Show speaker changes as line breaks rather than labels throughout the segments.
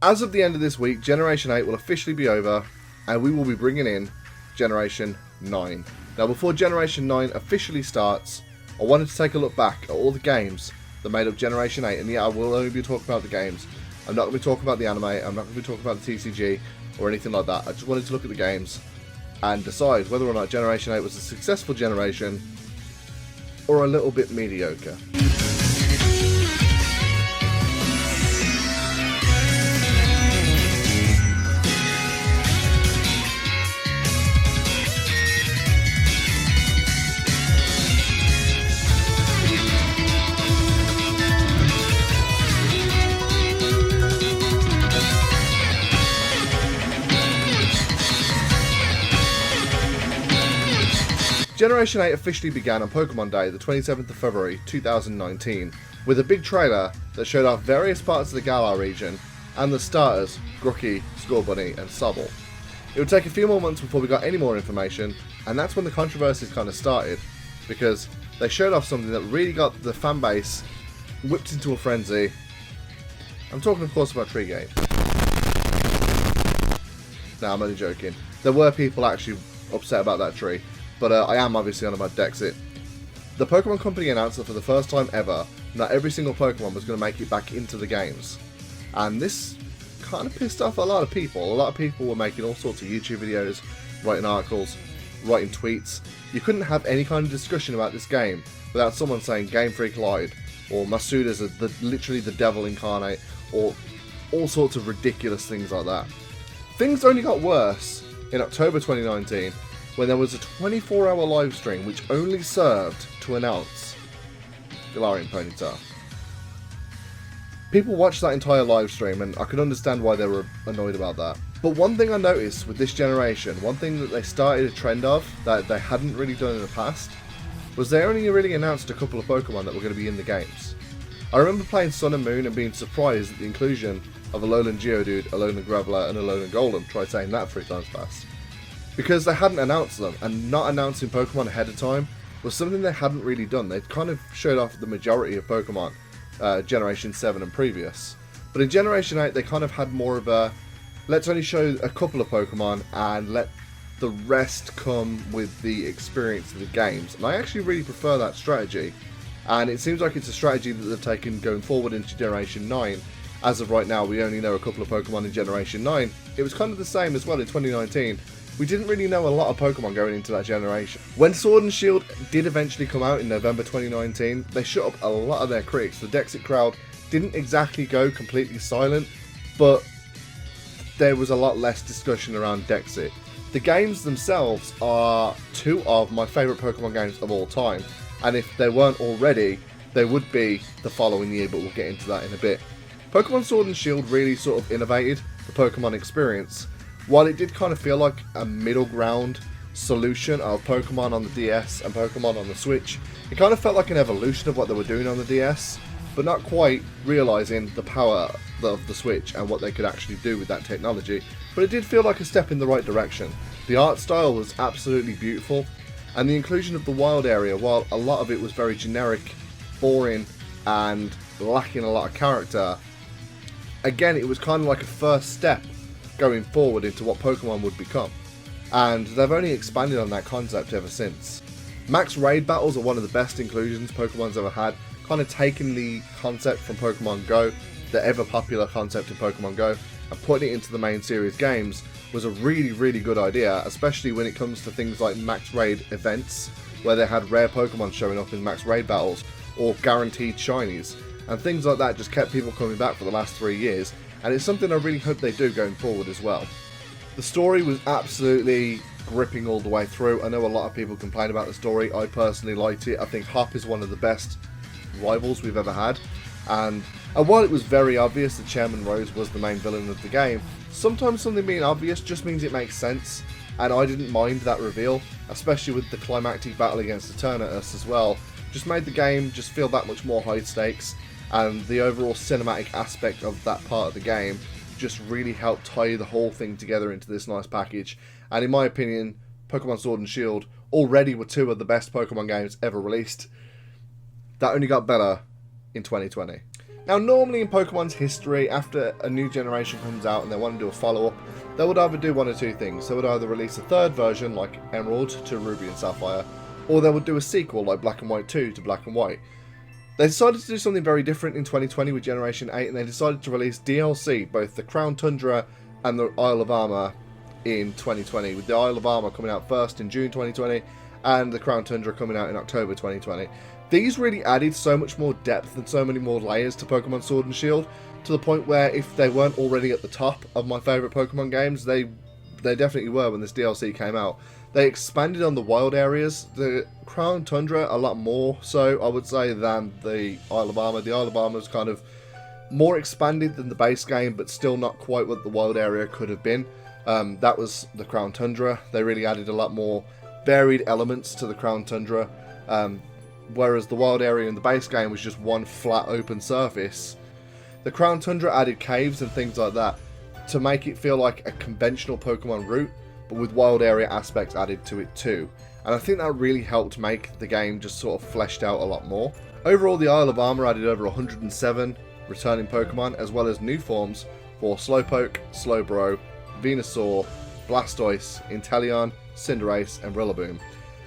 As of the end of this week, Generation 8 will officially be over, and we will be bringing in Generation 9. Now, before Generation 9 officially starts, I wanted to take a look back at all the games that made up Generation 8, and yeah, I will only be talking about the games. I'm not going to be talking about the anime, I'm not going to be talking about the TCG, or anything like that. I just wanted to look at the games and decide whether or not Generation 8 was a successful generation, or a little bit mediocre. Generation 8 officially began on Pokemon Day, the 27th of February 2019, with a big trailer that showed off various parts of the Galar region and the starters, Grookey, Scorbunny and Sobble. It would take a few more months before we got any more information, and that's when the controversies kind of started, because they showed off something that really got the fanbase whipped into a frenzy. I'm talking of course about Tree Gate. No, I'm only joking. There were people actually upset about that tree. But I am obviously on about Dexit. The Pokemon Company announced that for the first time ever, not every single Pokemon was going to make it back into the games. And this kind of pissed off a lot of people. A lot of people were making all sorts of YouTube videos, writing articles, writing tweets. You couldn't have any kind of discussion about this game without someone saying Game Freak lied, or Masuda's literally the devil incarnate, or all sorts of ridiculous things like that. Things only got worse in October 2019, when there was a 24-hour live stream which only served to announce Galarian Ponyta. People watched that entire live stream, and I can understand why they were annoyed about that. But one thing I noticed with this generation, one thing that they started a trend of that they hadn't really done in the past, was they only really announced a couple of Pokemon that were going to be in the games. I remember playing Sun and Moon and being surprised at the inclusion of a Alolan Geodude, Alolan Graveler and Alolan Golem. Try saying that 3 times fast. Because they hadn't announced them, and not announcing Pokemon ahead of time was something they hadn't really done. They'd kind of showed off the majority of Pokemon, Generation 7 and previous. But in Generation 8 they kind of had more of a, let's only show a couple of Pokemon and let the rest come with the experience of the games. And I actually really prefer that strategy. And it seems like it's a strategy that they've taken going forward into Generation 9. As of right now, we only know a couple of Pokemon in Generation 9. It was kind of the same as well in 2019. We didn't really know a lot of Pokemon going into that generation. When Sword and Shield did eventually come out in November 2019, they shut up a lot of their critics. The Dexit crowd didn't exactly go completely silent, but there was a lot less discussion around Dexit. The games themselves are 2 of my favourite Pokemon games of all time, and if they weren't already, they would be the following year, but we'll get into that in a bit. Pokemon Sword and Shield really sort of innovated the Pokemon experience. While it did kind of feel like a middle ground solution of Pokemon on the DS and Pokemon on the Switch, it kind of felt like an evolution of what they were doing on the DS, but not quite realising the power of the Switch and what they could actually do with that technology. But it did feel like a step in the right direction. The art style was absolutely beautiful, and the inclusion of the wild area, while a lot of it was very generic, boring, and lacking a lot of character, again, it was kind of like a first step going forward into what Pokemon would become, and they've only expanded on that concept ever since. Max Raid battles are one of the best inclusions Pokemon's ever had, kind of taking the concept from Pokemon Go, the ever popular concept in Pokemon Go, and putting it into the main series games was a really good idea, especially when it comes to things like Max Raid events, where they had rare Pokemon showing up in Max Raid battles, or guaranteed shinies, and things like that just kept people coming back for the last 3 years, and it's something I really hope they do going forward as well. The story was absolutely gripping all the way through. I know a lot of people complain about the story. I personally liked it. I think Hop is one of the best rivals we've ever had, and while it was very obvious that Chairman Rose was the main villain of the game, sometimes something being obvious just means it makes sense, and I didn't mind that reveal, especially with the climactic battle against Eternatus as well. Just made the game just feel that much more high stakes, and the overall cinematic aspect of that part of the game just really helped tie the whole thing together into this nice package. And in my opinion, Pokemon Sword and Shield already were 2 of the best Pokemon games ever released. That only got better in 2020. Now, normally in Pokemon's history, after a new generation comes out and they want to do a follow-up, they would either do one or two things. They would either release a third version, like Emerald to Ruby and Sapphire, or they would do a sequel, like Black and White 2 to Black and White. They decided to do something very different in 2020 with Generation 8, and they decided to release DLC, both the Crown Tundra and the Isle of Armor, in 2020, with the Isle of Armor coming out first in June 2020, and the Crown Tundra coming out in October 2020. These really added so much more depth and so many more layers to Pokemon Sword and Shield, to the point where if they weren't already at the top of my favourite Pokemon games, they definitely were when this DLC came out. They expanded on the wild areas, the Crown Tundra a lot more so, I would say, than the Isle of Armor. The Isle of Armor is kind of more expanded than the base game, but still not quite what the wild area could have been. That was the Crown Tundra. They really added a lot more varied elements to the Crown Tundra. Whereas the wild area in the base game was just one flat open surface. The Crown Tundra added caves and things like that to make it feel like a conventional Pokemon route, but with wild area aspects added to it too. And I think that really helped make the game just sort of fleshed out a lot more. Overall, the Isle of Armor added over 107 returning Pokemon, as well as new forms for Slowpoke, Slowbro, Venusaur, Blastoise, Inteleon, Cinderace, and Rillaboom.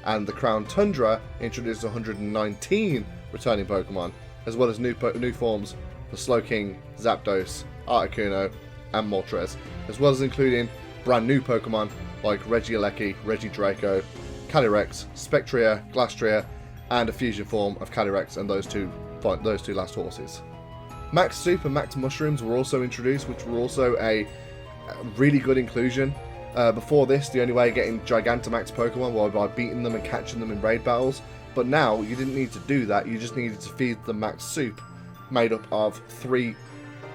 And the Crown Tundra introduced 119 returning Pokemon, as well as new forms for Slowking, Zapdos, Articuno, and Moltres, as well as including brand new Pokemon like Regieleki, Regidraco, Calyrex, Spectria, Glastria, and a fusion form of Calyrex and those two last horses. Max Soup and Max Mushrooms were also introduced, which were also a really good inclusion. Before this, the only way of getting Gigantamax Pokemon was by beating them and catching them in raid battles, but now you didn't need to do that, you just needed to feed them Max Soup, made up of 3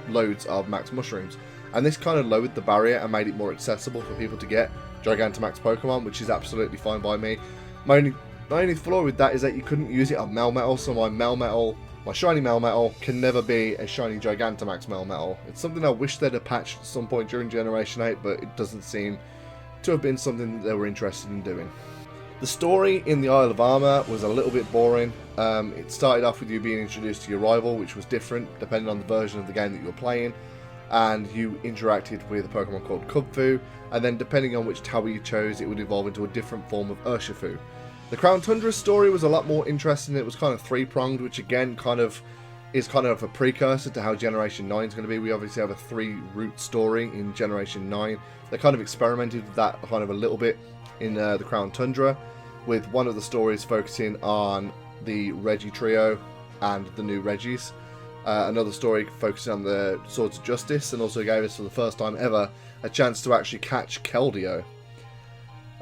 loads of Max Mushrooms. And this kind of lowered the barrier and made it more accessible for people to get Gigantamax Pokemon, which is absolutely fine by me. My only flaw with that is that you couldn't use it on Melmetal, so my shiny Melmetal can never be a shiny Gigantamax Melmetal. It's something I wish they'd have patched at some point during Generation 8, but it doesn't seem to have been something that they were interested in doing. The story in the Isle of Armor was a little bit boring. It started off with you being introduced to your rival, which was different depending on the version of the game that you were playing, and you interacted with a Pokemon called Kubfu, and then depending on which tower you chose, it would evolve into a different form of Urshifu. The Crown Tundra story was a lot more interesting. It was kind of 3-pronged, which again is kind of a precursor to how Generation 9 is going to be. We obviously have a 3-route story in Generation 9. They kind of experimented with that kind of a little bit in the Crown Tundra, with one of the stories focusing on the Reggie trio and the new Reggies. Another story focusing on the Swords of Justice, and also gave us for the first time ever a chance to actually catch Keldeo.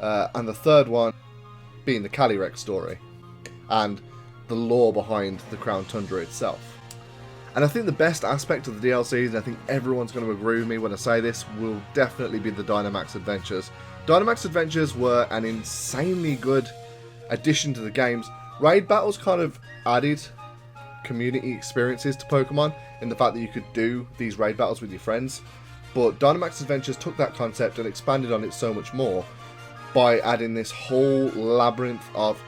And the third one being the Calyrex story and the lore behind the Crown Tundra itself. And I think the best aspect of the DLCs, and I think everyone's going to agree with me when I say this, will definitely be the Dynamax Adventures. Dynamax Adventures were an insanely good addition to the games. Raid battles kind of added community experiences to Pokemon in the fact that you could do these raid battles with your friends, but Dynamax Adventures took that concept and expanded on it so much more by adding this whole labyrinth of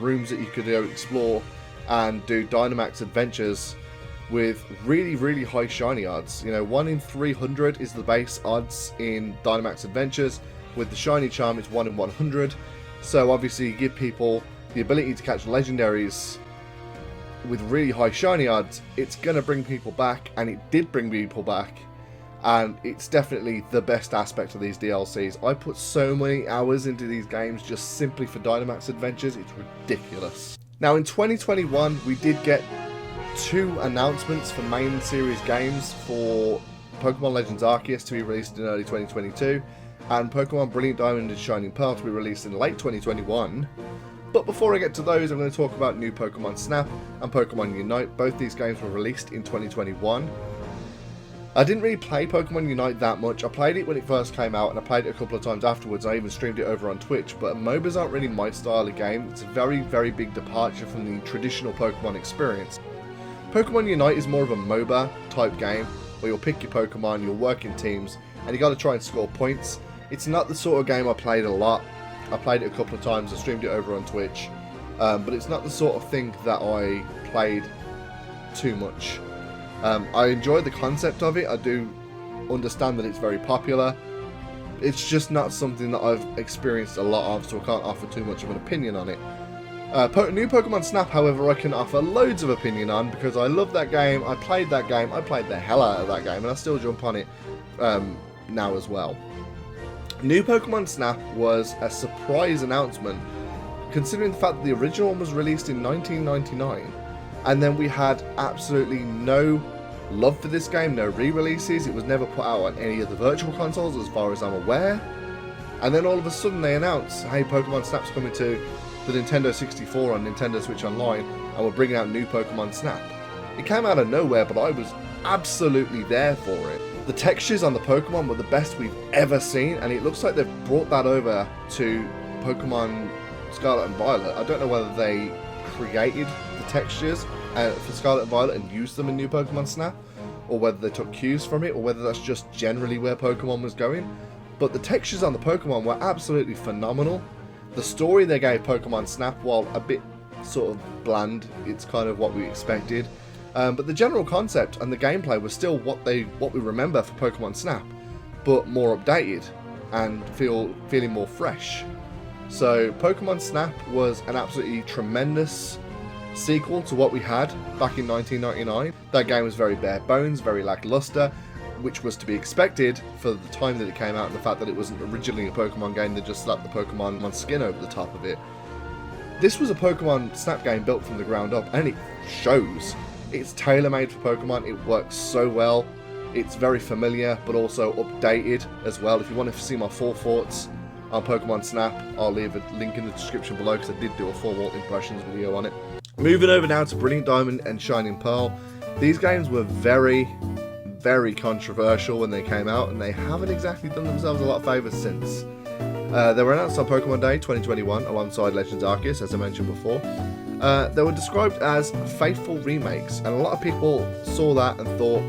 rooms that you could go explore and do Dynamax Adventures with really, really high shiny odds. 1 in 300 is the base odds in Dynamax Adventures. With the shiny charm, it's 1 in 100. So obviously you give people the ability to catch legendaries with really high shiny odds. It's going to bring people back, and it did bring people back. And it's definitely the best aspect of these DLCs. I put so many hours into these games just simply for Dynamax Adventures. It's ridiculous. Now in 2021, we did get 2 announcements for main series games for Pokemon Legends Arceus to be released in early 2022, and Pokemon Brilliant Diamond and Shining Pearl to be released in late 2021. But before I get to those, I'm going to talk about new Pokemon Snap and Pokemon Unite. Both these games were released in 2021. I didn't really play Pokemon Unite that much. I played it when it first came out, and I played it a couple of times afterwards. I even streamed it over on Twitch, but MOBAs aren't really my style of game. It's a very, very big departure from the traditional Pokemon experience. Pokemon Unite is more of a MOBA type game, where you'll pick your Pokemon, you'll work in teams, and you got to try and score points. It's not the sort of game I played a lot. I played it a couple of times, I streamed it over on Twitch, but it's not the sort of thing that I played too much. I enjoy the concept of it. I do understand that it's very popular. It's just not something that I've experienced a lot of, so I can't offer too much of an opinion on it. New Pokemon Snap, however, I can offer loads of opinion on, because I love that game, I played that game, I played the hell out of that game, and I still jump on it now as well. New Pokemon Snap was a surprise announcement, considering the fact that the original one was released in 1999, and then we had absolutely no love for this game, no re-releases. It was never put out on any of the virtual consoles as far as I'm aware, and then all of a sudden they announced, hey, Pokemon Snap's coming to the Nintendo 64 on Nintendo Switch Online, and we're bringing out new Pokemon Snap. It came out of nowhere, but I was absolutely there for it. The textures on the Pokemon were the best we've ever seen, and it looks like they've brought that over to Pokemon Scarlet and Violet. I don't know whether they created the textures for Scarlet and Violet and used them in new Pokemon Snap, or whether they took cues from it, or whether that's just generally where Pokemon was going. But the textures on the Pokemon were absolutely phenomenal. The story they gave Pokemon Snap, while a bit sort of bland, it's kind of what we expected. But the general concept and the gameplay was still what we remember for Pokemon Snap, but more updated and feeling more fresh. So Pokemon Snap was an absolutely tremendous sequel to what we had back in 1999. That game was very bare bones, very lackluster, which was to be expected for the time that it came out and the fact that it wasn't originally a Pokemon game. They just slapped the Pokemon skin over the top of it. This was a Pokemon Snap game built from the ground up, and it shows. It's tailor-made for Pokemon. It works so well. It's very familiar, but also updated as well. If you want to see my full thoughts on Pokemon Snap, I'll leave a link in the description below, because I did do a formal impressions video on it. Moving over now to Brilliant Diamond and Shining Pearl. These games were very, very controversial when they came out, and they haven't exactly done themselves a lot of favours since. They were announced on Pokemon Day 2021 alongside Legends Arceus, as I mentioned before. They were described as faithful remakes, and a lot of people saw that and thought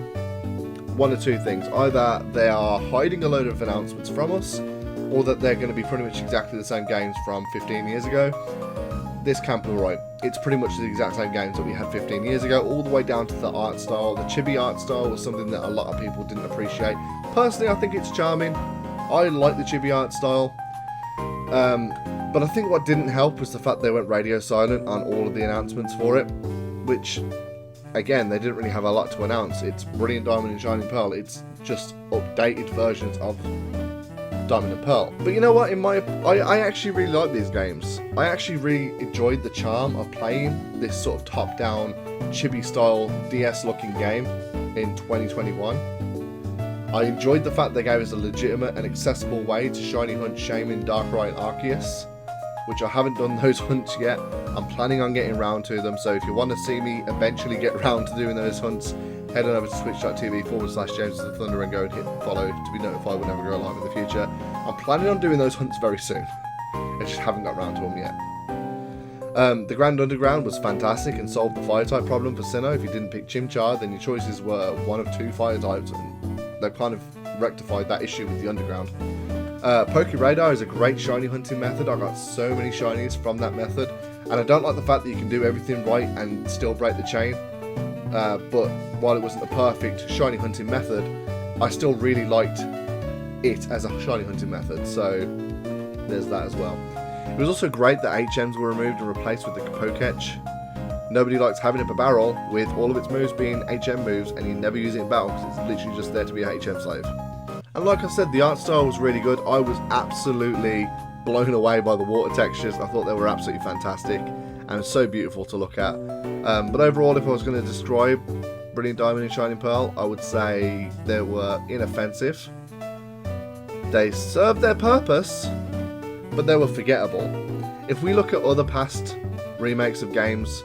one of two things. Either they are hiding a load of announcements from us, or that they're going to be pretty much exactly the same games from 15 years ago. This can't be right. It's pretty much the exact same games that we had 15 years ago, all the way down to the art style. The chibi art style was something that a lot of people didn't appreciate. Personally, I think it's charming. I like the chibi art style. But I think what didn't help was the fact they went radio silent on all of the announcements for it, which, again, they didn't really have a lot to announce. It's Brilliant Diamond and Shining Pearl. It's just updated versions of Diamond and Pearl. But you know what? I actually really like these games. I actually really enjoyed the charm of playing this sort of top-down, chibi-style, DS-looking game in 2021. I enjoyed the fact they gave us a legitimate and accessible way to shiny hunt Shaman, Darkrai, and Arceus, which I haven't done those hunts yet. I'm planning on getting round to them, so if you want to see me eventually get round to doing those hunts, head on over to twitch.tv/James of the Thunder and go and hit follow to be notified whenever we go live in the future. I'm planning on doing those hunts very soon. I just haven't got round to them yet. The Grand Underground was fantastic and solved the fire type problem for Sinnoh. If you didn't pick Chimchar, then your choices were one of two fire types, and they've kind of rectified that issue with the Underground. Poke Radar is a great shiny hunting method. I got so many shinies from that method, and I don't like the fact that you can do everything right and still break the chain. But while it wasn't a perfect shiny hunting method, I still really liked it as a shiny hunting method, so there's that as well. It was also great that HMs were removed and replaced with the Poketch. Nobody likes having up a barrel with all of its moves being HM moves and you never use it in battle because it's literally just there to be a HM slave. And like I said, the art style was really good. I was absolutely blown away by the water textures. I thought they were absolutely fantastic and so beautiful to look at. But overall, if I was going to describe Brilliant Diamond and Shining Pearl, I would say they were inoffensive. They served their purpose, but they were forgettable. If we look at other past remakes of games,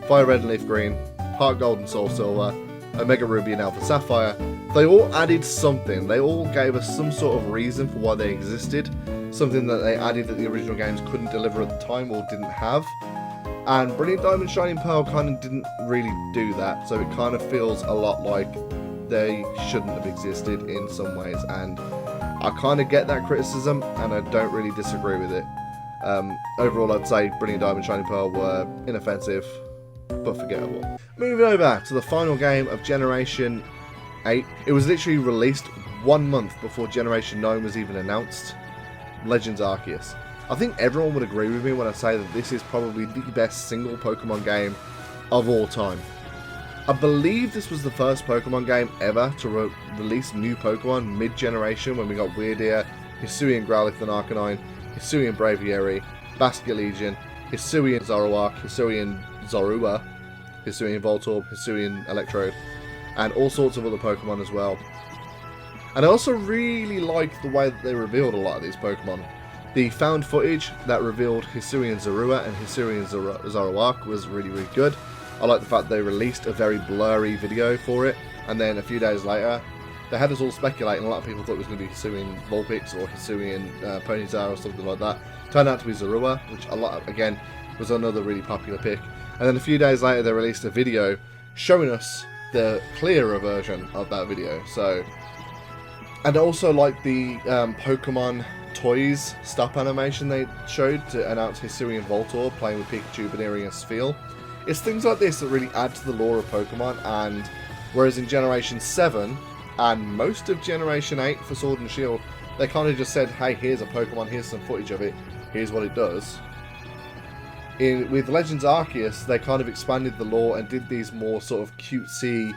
Fire Red and Leaf Green, Heart Gold and Soul Silver, Omega Ruby and Alpha Sapphire, they all added something. They all gave us some sort of reason for why they existed, something that they added that the original games couldn't deliver at the time or didn't have. And Brilliant Diamond Shining Pearl kind of didn't really do that, so it kind of feels a lot like they shouldn't have existed in some ways, and I kind of get that criticism and I don't really disagree with it. Overall, I'd say Brilliant Diamond Shining Pearl were inoffensive, but forgettable. Moving over to the final game of Generation 8. It was literally released 1 month before Generation 9 was even announced. Legends Arceus. I think everyone would agree with me when I say that this is probably the best single Pokemon game of all time. I believe this was the first Pokemon game ever to release new Pokemon mid-generation, when we got Weirdeer, Hisuian Growlithe and Arcanine, Hisuian Braviary, Basculegion, Hisuian Zoroark, Hisuian Zorua, Hisuian Voltorb, Hisuian Electrode, and all sorts of other Pokemon as well. And I also really like the way that they revealed a lot of these Pokemon. The found footage that revealed Hisuian Zorua and Hisuian Zoroark was really, really good. I like the fact they released a very blurry video for it, and then a few days later, they had us all speculating. A lot of people thought it was going to be Hisuian Vulpix or Hisuian Ponyta or something like that. Turned out to be Zorua, which again was another really popular pick. And then a few days later, they released a video showing us the clearer version of that video. So, and I also like the Pokemon Toys stop animation they showed to announce Hisuian Voltorb playing with Pikachu, Baneri, and Spheal. It's things like this that really add to the lore of Pokemon, and whereas in Generation 7 and most of Generation 8 for Sword and Shield, they kind of just said, hey, here's a Pokemon, here's some footage of it, here's what it does. With Legends Arceus, they kind of expanded the lore and did these more sort of cutesy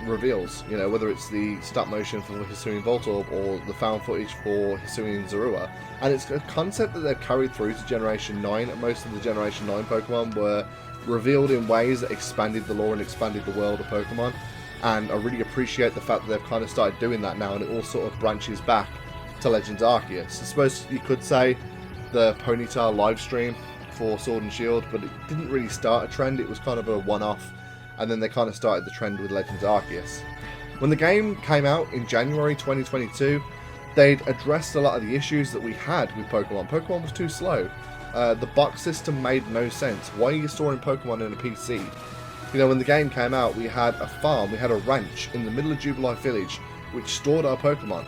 reveals, you know, whether it's the stop motion for Hisuian Voltorb or the found footage for Hisuian Zorua. And it's a concept that they've carried through to Generation 9. Most of the Generation 9 Pokemon were revealed in ways that expanded the lore and expanded the world of Pokemon. And I really appreciate the fact that they've kind of started doing that now, and it all sort of branches back to Legends Arceus. I suppose you could say the Ponyta live stream for Sword and Shield, but it didn't really start a trend. It was kind of a one-off, and then they kind of started the trend with Legends Arceus. When the game came out in January 2022, they'd addressed a lot of the issues that we had with Pokemon. Pokemon was too slow. The box system made no sense. Why are you storing Pokemon in a PC? You know, when the game came out, we had a farm, we had a ranch in the middle of Jubilife Village, which stored our Pokemon.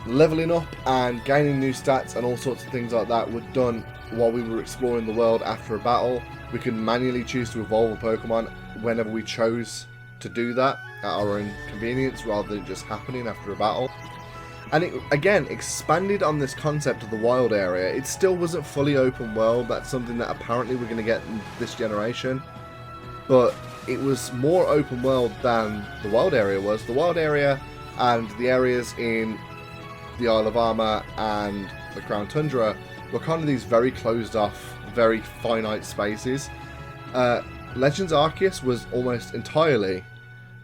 Leveling up and gaining new stats and all sorts of things like that were done while we were exploring the world after a battle. We could manually choose to evolve a Pokemon whenever we chose to do that at our own convenience, rather than just happening after a battle. And it, again, expanded on this concept of the wild area. It still wasn't fully open world. That's something that apparently we're going to get in this generation. But it was more open world than the wild area was. The wild area and the areas in the Isle of Armor and the Crown Tundra were kind of these very closed off, very finite spaces. Legends Arceus was almost entirely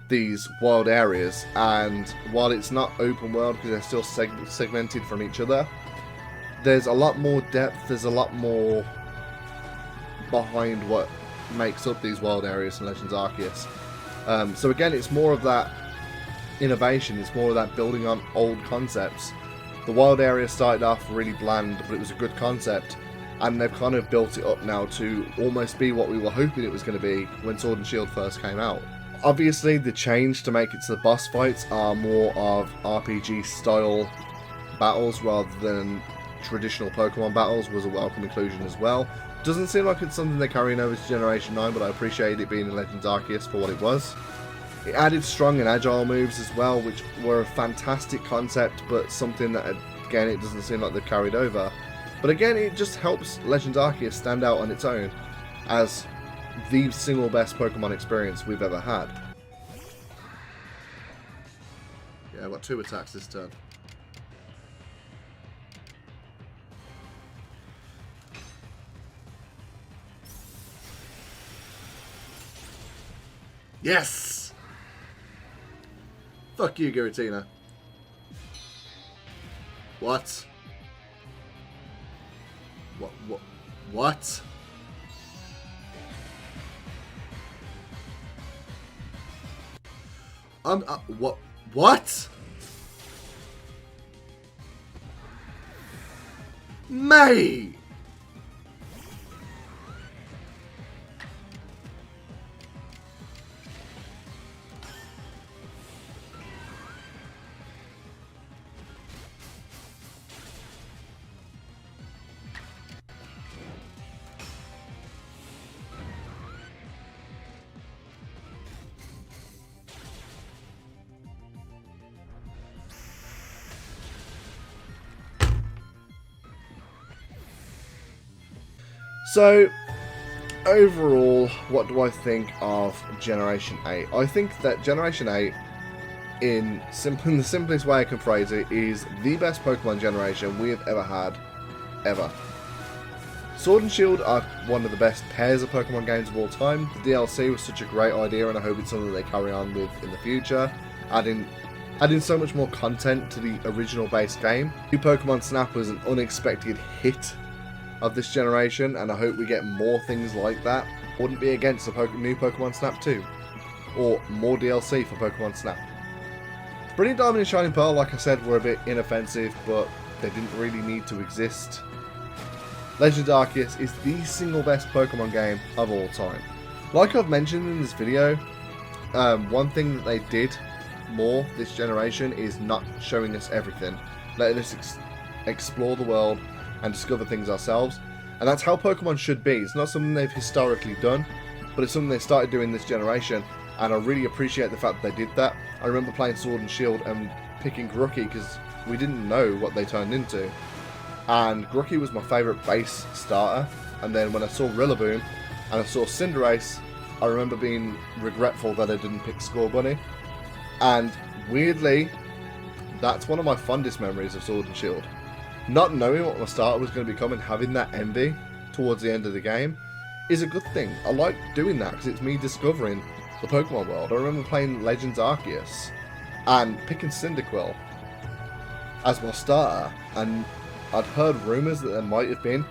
these wild areas, and while it's not open world because they're still segmented from each other, there's a lot more depth, there's a lot more behind what makes up these wild areas in Legends Arceus. So again, it's more of that innovation, it's more of that building on old concepts. The wild area started off really bland, but it was a good concept, and they've kind of built it up now to almost be what we were hoping it was going to be when Sword and Shield first came out. Obviously, the change to make it to the boss fights are more of RPG style battles rather than traditional Pokemon battles was a welcome inclusion as well. Doesn't seem like it's something they're carrying over to Generation 9, but I appreciate it being in Legends Arceus for what it was. It added strong and agile moves as well, which were a fantastic concept, but something that, again, it doesn't seem like they've carried over. But again, it just helps Legends Arceus stand out on its own as the single best Pokemon experience we've ever had. Yeah, I've got 2 attacks this turn. Yes! Fuck you, Giratina. What? What? What? Mate! So, overall, what do I think of Generation 8? I think that Generation 8, in the simplest way I can phrase it, is the best Pokemon generation we have ever had, ever. Sword and Shield are one of the best pairs of Pokemon games of all time. The DLC was such a great idea, and I hope it's something they carry on with in the future, adding so much more content to the original base game. New Pokemon Snap was an unexpected hit of this generation, and I hope we get more things like that. Wouldn't be against a new Pokemon Snap 2, or more DLC for Pokemon Snap. Brilliant Diamond and Shining Pearl, like I said, were a bit inoffensive, but they didn't really need to exist. Legends Arceus is the single best Pokemon game of all time. Like I've mentioned in this video, one thing that they did more this generation is not showing us everything, letting us explore the world and discover things ourselves, and that's how Pokemon should be. It's not something they've historically done, but it's something they started doing this generation, and I really appreciate the fact that they did that. I remember playing Sword and Shield and picking Grookey because we didn't know what they turned into, and Grookey was my favourite base starter. And then when I saw Rillaboom and I saw Cinderace, I remember being regretful that I didn't pick Scorbunny. And weirdly, that's one of my fondest memories of Sword and Shield. Not knowing what my starter was going to become and having that envy towards the end of the game is a good thing. I like doing that because it's me discovering the Pokemon world. I remember playing Legends Arceus and picking Cyndaquil as my starter, and I'd heard rumours that there might have been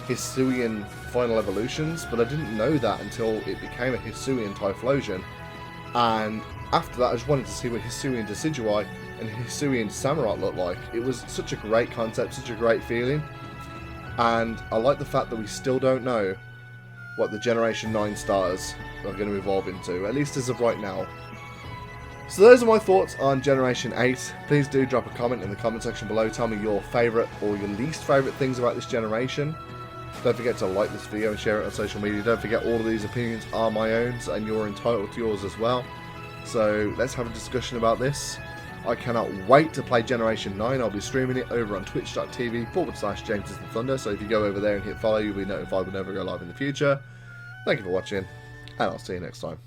Hisuian final evolutions, but I didn't know that until it became a Hisuian Typhlosion. And after that, I just wanted to see what Hisuian Decidueye and Hisuian Samurott looked like. It was such a great concept, such a great feeling, and I like the fact that we still don't know what the Generation 9 starters are going to evolve into, at least as of right now. So those are my thoughts on Generation 8. Please do drop a comment in the comment section below. Tell me your favourite or your least favourite things about this generation. Don't forget to like this video and share it on social media. Don't forget all of these opinions are my own, and you're entitled to yours as well. So let's have a discussion about this. I cannot wait to play Generation 9. I'll be streaming it over on twitch.tv/JamesIsTheThunder. So if you go over there and hit follow, you'll be notified whenever I go live in the future. Thank you for watching, and I'll see you next time.